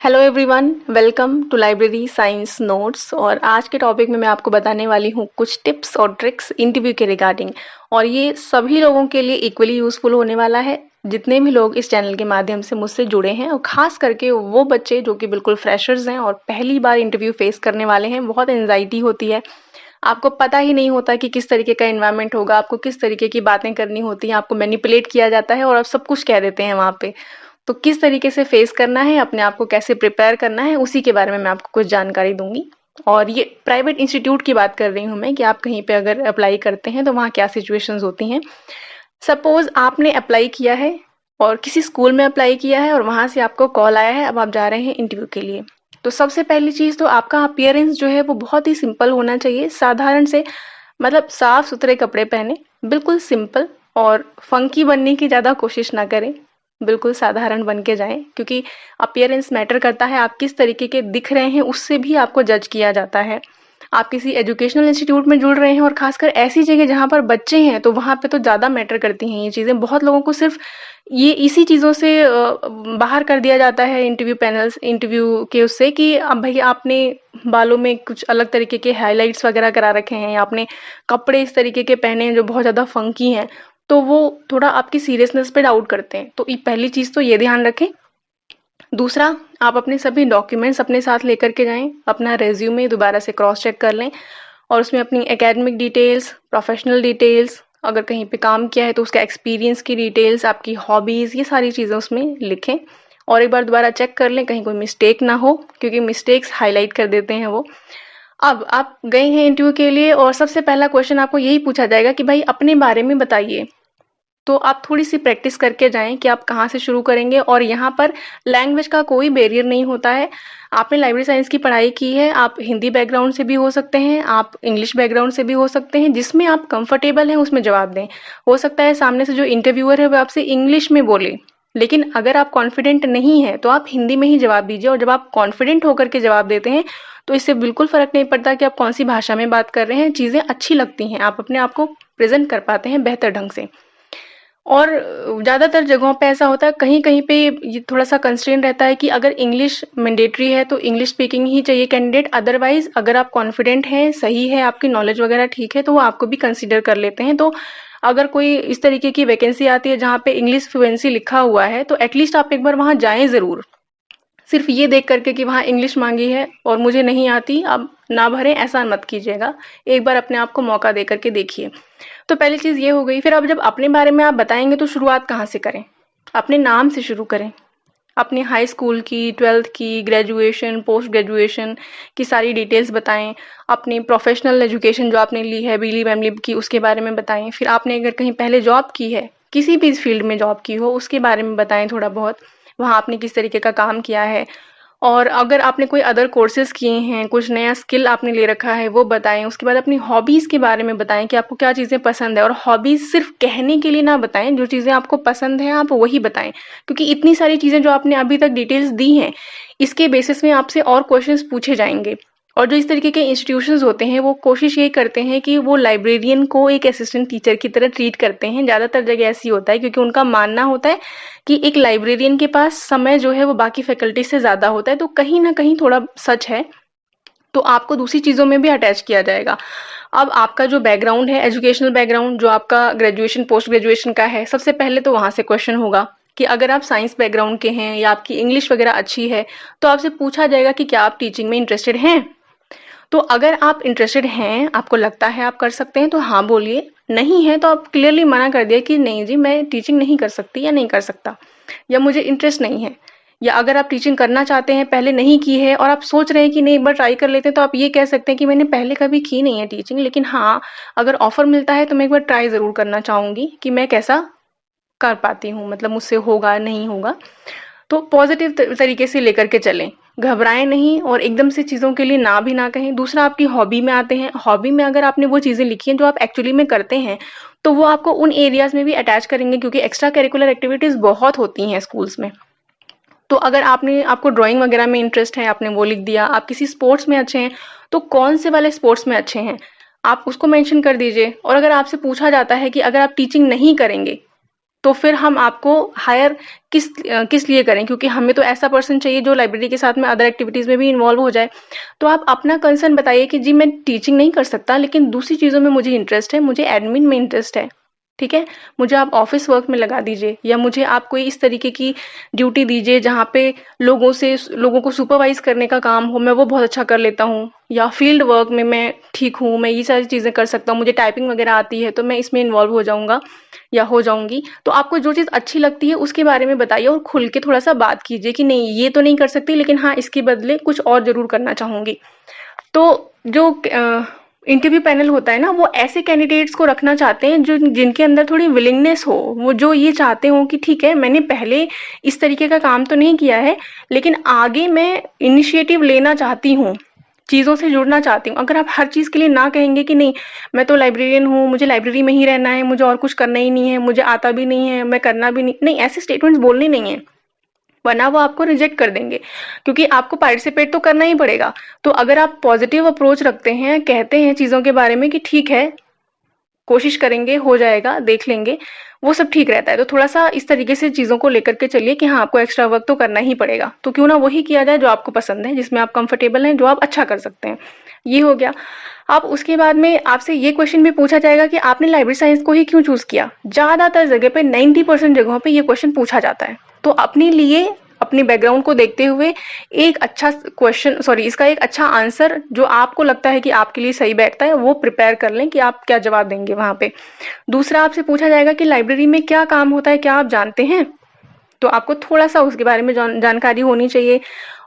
Hello everyone, welcome to library science notes. और आज के टॉपिक में मैं आपको बताने वाली हूँ कुछ टिप्स और ट्रिक्स इंटरव्यू के रिगार्डिंग। और ये सभी लोगों के लिए इक्वली यूजफुल होने वाला है, जितने भी लोग इस चैनल के माध्यम से मुझसे जुड़े हैं, और खास करके वो बच्चे जो कि बिल्कुल फ्रेशर्स हैं और पहली बार इंटरव्यू फेस करने वाले हैं। बहुत एंजाइटी होती है, आपको पता ही नहीं होता कि किस तरीके का एनवायरनमेंट होगा, आपको किस तरीके की बातें करनी होती हैं, आपको मैनिपुलेट किया जाता है और आप सब कुछ कह देते हैं वहाँ पे। तो किस तरीके से फेस करना है, अपने आप को कैसे प्रिपेयर करना है, उसी के बारे में मैं आपको कुछ जानकारी दूंगी। और ये प्राइवेट इंस्टीट्यूट की बात कर रही हूँ मैं, कि आप कहीं पे अगर अप्लाई करते हैं तो वहाँ क्या सिचुएशंस होती हैं। सपोज आपने अप्लाई किया है और किसी स्कूल में अप्लाई किया है और वहां से आपको कॉल आया है, अब आप जा रहे हैं इंटरव्यू के लिए। तो सबसे पहली चीज तो आपका अपीयरेंस जो है वो बहुत ही सिंपल होना चाहिए, साधारण से। मतलब साफ सुथरे कपड़े पहने, बिल्कुल सिंपल। और फंकी बनने की ज्यादा कोशिश ना करें, बिल्कुल साधारण बन के जाएं, क्योंकि अपीयरेंस मैटर करता है। आप किस तरीके के दिख रहे हैं उससे भी आपको जज किया जाता है। आप किसी एजुकेशनल इंस्टीट्यूट में जुड़ रहे हैं और खासकर ऐसी जगह जहाँ पर बच्चे हैं, तो वहां पे तो ज्यादा मैटर करती हैं ये चीजें। बहुत लोगों को सिर्फ ये इसी चीजों से बाहर कर दिया जाता है इंटरव्यू पैनल्स, इंटरव्यू के उससे, कि अब भाई आपने बालों में कुछ अलग तरीके के हाइलाइट्स वगैरह करा रखे हैं, या आपने कपड़े इस तरीके के पहने हैं जो बहुत ज्यादा फंकी हैं, तो वो थोड़ा आपकी सीरियसनेस पे डाउट करते हैं। तो पहली चीज तो ये ध्यान रखें। दूसरा, आप अपने सभी डॉक्यूमेंट्स अपने साथ लेकर के जाएं, अपना रेज्यूमे दोबारा से क्रॉस चेक कर लें, और उसमें अपनी एकेडमिक डिटेल्स, प्रोफेशनल डिटेल्स, अगर कहीं पे काम किया है तो उसका एक्सपीरियंस की डिटेल्स, आपकी हॉबीज, ये सारी चीजें उसमें लिखें। और एक बार दोबारा चेक कर लें कहीं कोई मिस्टेक ना हो, क्योंकि मिस्टेक्स हाईलाइट कर देते हैं वो। अब आप गए हैं इंटरव्यू के लिए और सबसे पहला क्वेश्चन आपको यही पूछा जाएगा कि भाई अपने बारे में बताइए। तो आप थोड़ी-सी प्रैक्टिस करके जाएँ कि आप कहाँ से शुरू करेंगे। और यहाँ पर लैंग्वेज का कोई बैरियर नहीं होता है। आपने लाइब्रेरी साइंस की पढ़ाई की है, आप हिंदी बैकग्राउंड से भी हो सकते हैं, आप इंग्लिश बैकग्राउंड से भी हो सकते हैं, जिसमें आप कंफर्टेबल हैं उसमें जवाब दें। हो सकता है सामने से जो इंटरव्यूअर है वो आपसे इंग्लिश में बोले, लेकिन अगर आप कॉन्फिडेंट नहीं हैं तो आप हिंदी में ही जवाब दीजिए। और जब आप कॉन्फिडेंट होकर के जवाब देते हैं तो इससे बिल्कुल फ़र्क नहीं पड़ता कि आप कौन-सी भाषा में बात कर रहे हैं, चीज़ें अच्छी लगती हैं, आप अपने आप को प्रेज़ेंट कर पाते हैं बेहतर ढंग से। और ज़्यादातर जगहों पे ऐसा होता है, कहीं-कहीं पे ये थोड़ा-सा कंस्ट्रेंट रहता है कि अगर इंग्लिश मैंडेटरी है तो इंग्लिश स्पीकिंग ही चाहिए कैंडिडेट। अदरवाइज़ अगर आप कॉन्फिडेंट हैं, सही है, आपकी नॉलेज वगैरह ठीक है, तो वो आपको भी कंसीडर कर लेते हैं। तो अगर कोई इस तरीके की वैकेंसी आती है जहाँ पे इंग्लिश फ्लुएंसी लिखा हुआ है, तो एटलीस्ट आप एक बार वहाँ जाएँ ज़रूर। सिर्फ ये देख करके कि वहाँ इंग्लिश मांगी है और मुझे नहीं आती, अब ना भरें, ऐसा मत कीजिएगा। एक बार अपने आप को मौका दे करके देखिए। तो पहली चीज़ ये हो गई। फिर अब जब अपने बारे में आप बताएँगे तो शुरुआत कहाँ से करें? अपने नाम से शुरू करें। अपनी हाई स्कूल की, 12th की, ग्रेजुएशन, पोस्ट ग्रेजुएशन की सारी डिटेल्स बताएँ। अपनी प्रोफ़ेशनल एजुकेशन जो आपने ली है, बीली एमलिब की, उसके बारे में बताएँ। फिर आपने अगर कहीं पहले जॉब की है, किसी भी फील्ड में जॉब की हो, उसके बारे में बताएँ थोड़ा बहुत। वहाँ आपने किस तरीके का काम किया है। और अगर आपने कोई अदर कोर्सेज़ किए हैं, कुछ नया स्किल आपने ले रखा है, वो बताएँ। उसके बाद अपनी हॉबीज़ के बारे में बताएँ कि आपको क्या चीज़ें पसंद है। और हॉबीज़ सिर्फ़ कहने के लिए ना बताएँ, जो चीज़ें आपको पसंद हैं आप वही बताएँ। क्योंकि इतनी सारी चीज़ें जो आपने अभी तक डिटेल्स दी हैं, इसके बेसिस में आपसे और क्वेश्चंस पूछे जाएँगे। और जो इस तरीके के इंस्टीट्यूशंस होते हैं, वो कोशिश ये करते हैं कि वो लाइब्रेरियन को एक असिस्टेंट टीचर की तरह ट्रीट करते हैं। ज़्यादातर जगह ऐसी होता है, क्योंकि उनका मानना होता है कि एक लाइब्रेरियन के पास समय जो है वो बाकी फैकल्टी से ज़्यादा होता है। तो कहीं न कहीं थोड़ा सच है। तो आपको दूसरी चीज़ों में भी अटैच किया जाएगा। अब आपका जो बैकग्राउंड है, एजुकेशनल बैकग्राउंड जो आपका ग्रेजुएशन, पोस्ट ग्रेजुएशन का है, सबसे पहले तो वहाँ से क्वेश्चन होगा कि अगर आप साइंस बैकग्राउंड के हैं या आपकी इंग्लिश वगैरह अच्छी है, तो आपसे पूछा जाएगा कि क्या आप टीचिंग में इंटरेस्टेड हैं? तो अगर आप इंटरेस्टेड हैं, आपको लगता है आप कर सकते हैं, तो हाँ बोलिए। नहीं है तो आप क्लियरली मना कर दिया कि नहीं जी, मैं टीचिंग नहीं कर सकती या नहीं कर सकता, या मुझे इंटरेस्ट नहीं है। या अगर आप टीचिंग करना चाहते हैं, पहले नहीं की है और आप सोच रहे हैं कि नहीं एक बार ट्राई कर लेते हैं, तो आप ये कह सकते हैं कि मैंने पहले कभी की नहीं है टीचिंग, लेकिन हाँ, अगर ऑफर मिलता है तो मैं एक बार ट्राई ज़रूर करना चाहूँगी कि मैं कैसा कर पाती हूँ, मतलब मुझसे होगा, नहीं होगा। तो पॉजिटिव तरीके से लेकर के चलें, घबराएं नहीं और एकदम से चीज़ों के लिए ना भी ना कहें। दूसरा, आपकी हॉबी में आते हैं। हॉबी में अगर आपने वो चीज़ें लिखी हैं जो आप एक्चुअली में करते हैं, तो वो आपको उन एरियाज में भी अटैच करेंगे, क्योंकि एक्स्ट्रा करिकुलर एक्टिविटीज़ बहुत होती हैं स्कूल्स में। तो अगर आपको ड्राइंग वगैरह में इंटरेस्ट है, आपने वो लिख दिया। आप किसी स्पोर्ट्स में अच्छे हैं, तो कौन से वाले स्पोर्ट्स में अच्छे हैं, आप उसको मेंशन कर दीजिए। और अगर आपसे पूछा जाता है कि अगर आप टीचिंग नहीं करेंगे तो फिर हम आपको हायर किस लिए करें, क्योंकि हमें तो ऐसा पर्सन चाहिए जो लाइब्रेरी के साथ में अदर एक्टिविटीज में भी इन्वॉल्व हो जाए। तो आप अपना कंसर्न बताइए कि जी मैं टीचिंग नहीं कर सकता, लेकिन दूसरी चीजों में मुझे इंटरेस्ट है, मुझे एडमिन में इंटरेस्ट है, ठीक है, मुझे आप ऑफिस वर्क में लगा दीजिए, या मुझे आप कोई इस तरीके की ड्यूटी दीजिए जहाँ पे लोगों को सुपरवाइज करने का काम हो, मैं वो बहुत अच्छा कर लेता हूँ, या फील्ड वर्क में मैं ठीक हूँ, मैं ये सारी चीजें कर सकता हूँ, मुझे टाइपिंग वगैरह आती है तो मैं इसमें इन्वॉल्व हो जाऊंगा या हो जाऊंगी। तो आपको जो चीज अच्छी लगती है उसके बारे में बताइए और खुल के थोड़ा सा बात कीजिए कि नहीं ये तो नहीं कर सकती, लेकिन हाँ इसके बदले कुछ और जरूर करना चाहूंगी। तो जो इंटरव्यू पैनल होता है ना, वो ऐसे कैंडिडेट्स को रखना चाहते हैं जो जिनके अंदर थोड़ी विलिंगनेस हो, वो जो ये चाहते हो कि ठीक है मैंने पहले इस तरीके का काम तो नहीं किया है, लेकिन आगे मैं इनिशिएटिव लेना चाहती हूँ, चीजों से जुड़ना चाहती हूँ। अगर आप हर चीज के लिए ना कहेंगे कि नहीं मैं तो लाइब्रेरियन हूँ, मुझे लाइब्रेरी में ही रहना है, मुझे और कुछ करना ही नहीं है, मुझे आता भी नहीं है, मैं करना भी नहीं, नहीं ऐसे स्टेटमेंट्स बोलने नहीं है, वरना वो आपको रिजेक्ट कर देंगे, क्योंकि आपको पार्टिसिपेट तो करना ही पड़ेगा। तो अगर आप पॉजिटिव अप्रोच रखते हैं, कहते हैं चीजों के बारे में कि ठीक है कोशिश करेंगे, हो जाएगा, देख लेंगे, वो सब ठीक रहता है। तो थोड़ा सा इस तरीके से चीजों को लेकर के चलिए कि हाँ आपको एक्स्ट्रा वर्क तो करना ही पड़ेगा, तो क्यों ना वही किया जाए जो आपको पसंद है, जिसमें आप कंफर्टेबल हैं, जो आप अच्छा कर सकते हैं। ये हो गया। आप उसके बाद में आपसे ये क्वेश्चन भी पूछा जाएगा कि आपने लाइब्रेरी साइंस को ही क्यों चूज किया। ज्यादातर जगह पे 90% जगहों पे ये क्वेश्चन पूछा जाता है। तो अपने लिए अपने बैकग्राउंड को देखते हुए एक अच्छा क्वेश्चन, सॉरी इसका एक अच्छा आंसर जो आपको लगता है कि आपके लिए सही बैठता है, वो प्रिपेयर कर लें कि आप क्या जवाब देंगे वहां पे। दूसरा आपसे पूछा जाएगा कि लाइब्रेरी में क्या काम होता है, क्या आप जानते हैं, तो आपको थोड़ा सा उसके बारे में जानकारी होनी चाहिए।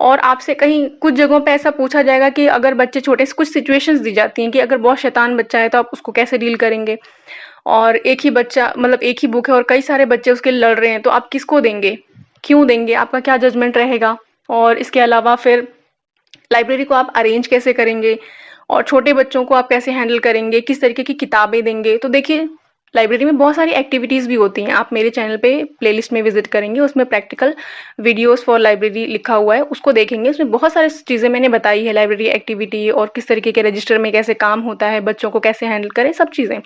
और आपसे कहीं कुछ जगहों पे ऐसा पूछा जाएगा कि अगर बच्चे छोटे से, कुछ सिचुएशंस दी जाती हैं कि अगर बहुत शैतान बच्चा है तो आप उसको कैसे डील करेंगे, और एक ही बच्चा मतलब एक ही बुक है और कई सारे बच्चे उसके लड़ रहे हैं तो आप किसको देंगे, क्यों देंगे, आपका क्या जजमेंट रहेगा। और इसके अलावा फिर लाइब्रेरी को आप अरेंज कैसे करेंगे, और छोटे बच्चों को आप कैसे हैंडल करेंगे, किस तरीके की किताबें देंगे। तो देखिए लाइब्रेरी में बहुत सारी एक्टिविटीज भी होती हैं, आप मेरे चैनल पे प्लेलिस्ट में विजिट करेंगे, उसमें प्रैक्टिकल वीडियोस फॉर लाइब्रेरी लिखा हुआ है, उसको देखेंगे, उसमें बहुत सारी चीजें मैंने बताई है लाइब्रेरी एक्टिविटी, और किस तरीके के रजिस्टर में कैसे काम होता है, बच्चों को कैसे हैंडल करें, सब चीजें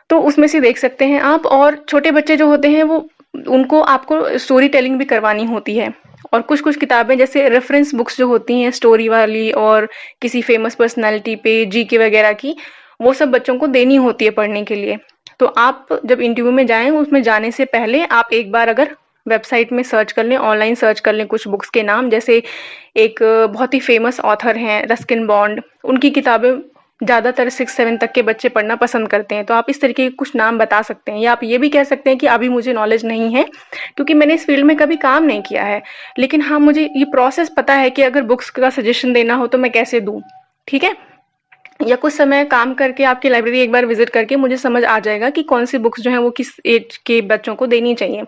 तो उसमें से देख सकते हैं आप। और छोटे बच्चे जो होते हैं वो उनको आपको स्टोरी टेलिंग भी करवानी होती है, और कुछ कुछ किताबें जैसे रेफरेंस बुक्स जो होती हैं स्टोरी वाली और किसी फेमस पर्सनालिटी पे जीके वगैरह की, वो सब बच्चों को देनी होती है पढ़ने के लिए। तो आप जब इंटरव्यू में जाएं, उसमें जाने से पहले आप एक बार अगर वेबसाइट में सर्च कर लें, ऑनलाइन सर्च कर लें कुछ बुक्स के नाम, जैसे एक बहुत ही फेमस ऑथर हैं रस्किन बॉन्ड, उनकी किताबें ज्यादातर 6-7 तक के बच्चे पढ़ना पसंद करते हैं, तो आप इस तरीके के कुछ नाम बता सकते हैं। या आप ये भी कह सकते हैं कि अभी मुझे नॉलेज नहीं है क्योंकि मैंने इस फील्ड में कभी काम नहीं किया है, लेकिन हाँ मुझे ये प्रोसेस पता है कि अगर बुक्स का सजेशन देना हो तो मैं कैसे दूं, ठीक है। या कुछ समय काम करके आपकी लाइब्रेरी एक बार विजिट करके मुझे समझ आ जाएगा कि कौन सी बुक्स जो है वो किस एज के बच्चों को देनी चाहिए।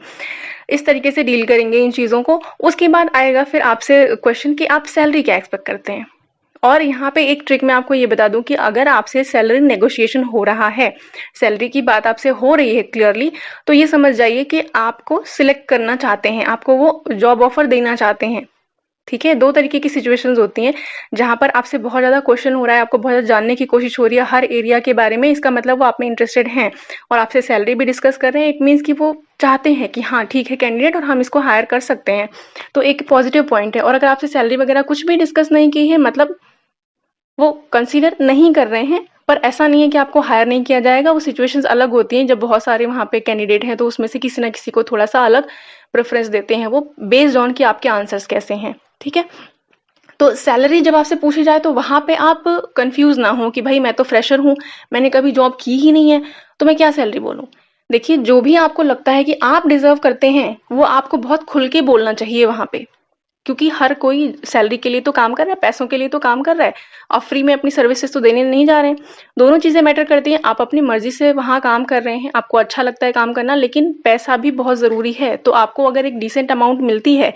इस तरीके से डील करेंगे इन चीजों को। उसके बाद आएगा फिर आपसे क्वेश्चन कि आप सैलरी क्या एक्सपेक्ट करते हैं। और यहाँ पे एक ट्रिक मैं आपको ये बता दूं कि अगर आपसे सैलरी नेगोशिएशन हो रहा है, सैलरी की बात आपसे हो रही है क्लियरली, तो ये समझ जाइए कि आपको सिलेक्ट करना चाहते हैं, आपको वो जॉब ऑफर देना चाहते हैं, ठीक है। दो तरीके की सिचुएशंस होती हैं, जहां पर आपसे बहुत ज्यादा क्वेश्चन हो रहा है, आपको बहुत ज्यादा जानने की कोशिश हो रही है हर एरिया के बारे में, इसका मतलब वो आप में इंटरेस्टेड हैं और आपसे सैलरी भी डिस्कस कर रहे हैं, इट मीन्स कि वो चाहते हैं कि हाँ ठीक है कैंडिडेट और हम इसको हायर कर सकते हैं, तो एक पॉजिटिव पॉइंट है। और अगर आपसे सैलरी वगैरह कुछ भी डिस्कस नहीं की है, मतलब वो कंसीडर नहीं कर रहे हैं, पर ऐसा नहीं है कि आपको हायर नहीं किया जाएगा। वो सिचुएशंस अलग होती हैं जब बहुत सारे वहां पे कैंडिडेट हैं, तो उसमें से किसी ना किसी को थोड़ा सा अलग प्रेफरेंस देते हैं वो, बेस्ड ऑन कि आपके आंसर्स कैसे हैं, ठीक है। तो सैलरी जब आपसे पूछी जाए तो वहां पे आप कंफ्यूज ना हो कि भाई मैं तो फ्रेशर हूँ, मैंने कभी जॉब की ही नहीं है, तो मैं क्या सैलरी बोलूं। देखिए जो भी आपको लगता है कि आप डिजर्व करते हैं, वो आपको बहुत खुल के बोलना चाहिए वहां पे, क्योंकि हर कोई सैलरी के लिए तो काम कर रहा है, पैसों के लिए तो काम कर रहा है, आप फ्री में अपनी सर्विसेज तो देने नहीं जा रहे हैं। दोनों चीजें मैटर करती हैं, आप अपनी मर्जी से वहां काम कर रहे हैं, आपको अच्छा लगता है काम करना, लेकिन पैसा भी बहुत जरूरी है। तो आपको अगर एक डिसेंट अमाउंट मिलती है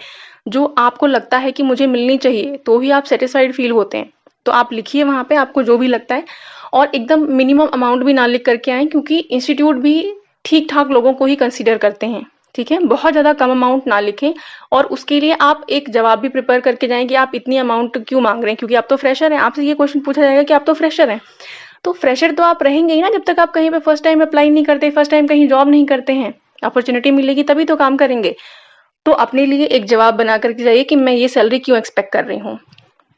जो आपको लगता है कि मुझे मिलनी चाहिए, तो ही आप सेटिस्फाइड फील होते हैं। तो आप लिखिए वहां पे आपको जो भी लगता है, और एकदम मिनिमम अमाउंट भी ना लिख करके आए, क्योंकि इंस्टीट्यूट भी ठीक ठाक लोगों को ही कंसिडर करते हैं, ठीक है। बहुत ज्यादा कम अमाउंट ना लिखें, और उसके लिए आप एक जवाब भी प्रिपेयर करके जाएं कि आप इतनी अमाउंट क्यों मांग रहे हैं, क्योंकि आप तो फ्रेशर हैं। आपसे ये क्वेश्चन पूछा जाएगा कि आप तो फ्रेशर हैं, तो फ्रेशर तो आप रहेंगे ही ना जब तक आप कहीं पे फर्स्ट टाइम अप्लाई नहीं करते, फर्स्ट टाइम कहीं जॉब नहीं करते हैं। अपॉर्चुनिटी मिलेगी तभी तो काम करेंगे। तो अपने लिए एक जवाब बना करके जाइए कि मैं ये सैलरी क्यों एक्सपेक्ट कर रही हूँ।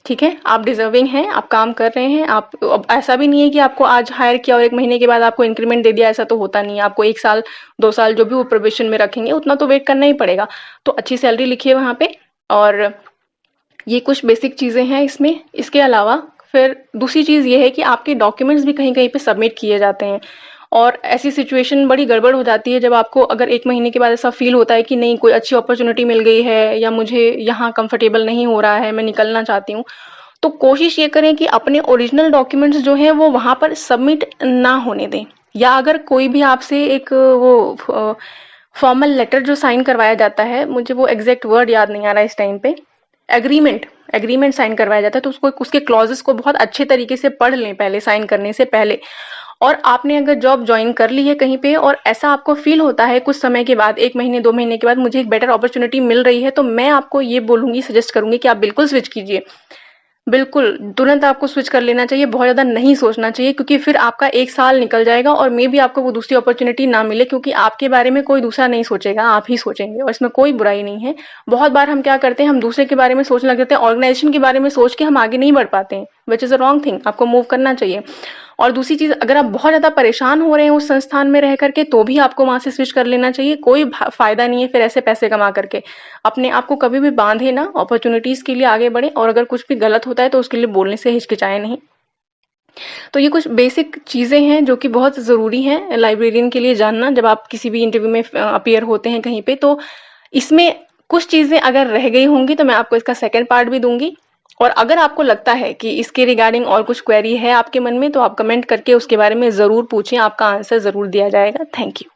ठीक है, आप डिजर्विंग हैं, आप काम कर रहे हैं, आप अब ऐसा भी नहीं है कि आपको आज हायर किया और 1 महीने के बाद आपको इंक्रीमेंट दे दिया, ऐसा तो होता नहीं है। आपको 1 साल, 2 साल जो भी वो प्रोबेशन में रखेंगे उतना तो वेट करना ही पड़ेगा। तो अच्छी सैलरी लिखिए वहाँ पे। और ये कुछ बेसिक चीज़ें हैं इसमें। इसके अलावा फिर दूसरी चीज़ ये है कि आपके डॉक्यूमेंट्स भी कहीं-कहीं पे सबमिट किए जाते हैं। और ऐसी सिचुएशन बड़ी गड़बड़ हो जाती है जब आपको अगर 1 महीने के बाद ऐसा फ़ील होता है कि नहीं, कोई अच्छी अपॉर्च्युनिटी मिल गई है या मुझे यहाँ कंफर्टेबल नहीं हो रहा है, मैं निकलना चाहती हूँ। तो कोशिश ये करें कि अपने ओरिजिनल डॉक्यूमेंट्स जो हैं वो वहाँ पर सबमिट ना होने दें। या अगर कोई भी आपसे एक फॉर्मल लेटर जो साइन करवाया जाता है, मुझे वो एग्जैक्ट वर्ड याद नहीं आ रहा है इस टाइम पे, एग्रीमेंट एग्रीमेंट साइन करवाया जाता है, तो उसको उसके क्लॉजेस को बहुत अच्छे तरीके से पढ़ लें पहले साइन करने से पहले। और आपने अगर जॉब ज्वाइन कर ली है कहीं पे और ऐसा आपको फील होता है कुछ समय के बाद, 1 महीने 2 महीने के बाद मुझे एक बेटर अपॉर्चुनिटी मिल रही है, तो मैं आपको ये बोलूंगी, सजेस्ट करूंगी कि आप बिल्कुल स्विच कीजिए। बिल्कुल, तुरंत आपको स्विच कर लेना चाहिए, बहुत ज़्यादा नहीं सोचना चाहिए, क्योंकि फिर आपका 1 साल निकल जाएगा और मेबी आपको वो दूसरी अपॉर्च्युनिटी ना मिले, क्योंकि आपके बारे में कोई दूसरा नहीं सोचेगा, आप ही सोचेंगे और इसमें कोई बुराई नहीं है। बहुत बार हम क्या करते हैं, हम दूसरे के बारे में सोचने लग जाते हैं, ऑर्गेनाइजेशन के बारे में सोच के हम आगे नहीं बढ़ पाते हैं, which is a wrong thing, आपको मूव करना चाहिए। और दूसरी चीज़, अगर आप बहुत ज़्यादा परेशान हो रहे हैं उस संस्थान में रह करके, तो भी आपको वहाँ से स्विच कर लेना चाहिए, कोई फ़ायदा नहीं है फिर ऐसे पैसे कमा करके। अपने आप को कभी भी बांधे ना, अपॉर्चुनिटीज़ के लिए आगे बढ़ें और अगर कुछ भी गलत होता है तो उसके लिए बोलने से हिचकिचाएँ नहीं। तो ये कुछ बेसिक चीज़ें हैं जो कि बहुत ज़रूरी हैं लाइब्रेरियन के लिए जानना, जब आप किसी भी इंटरव्यू में अपीयर होते हैं कहीं पे। तो इसमें कुछ चीज़ें अगर रह गई होंगी तो मैं आपको इसका सेकंड पार्ट भी दूँगी। और अगर आपको लगता है कि इसके रिगार्डिंग और कुछ क्वेरी है आपके मन में, तो आप कमेंट करके उसके बारे में ज़रूर पूछें, आपका आंसर ज़रूर दिया जाएगा। Thank you.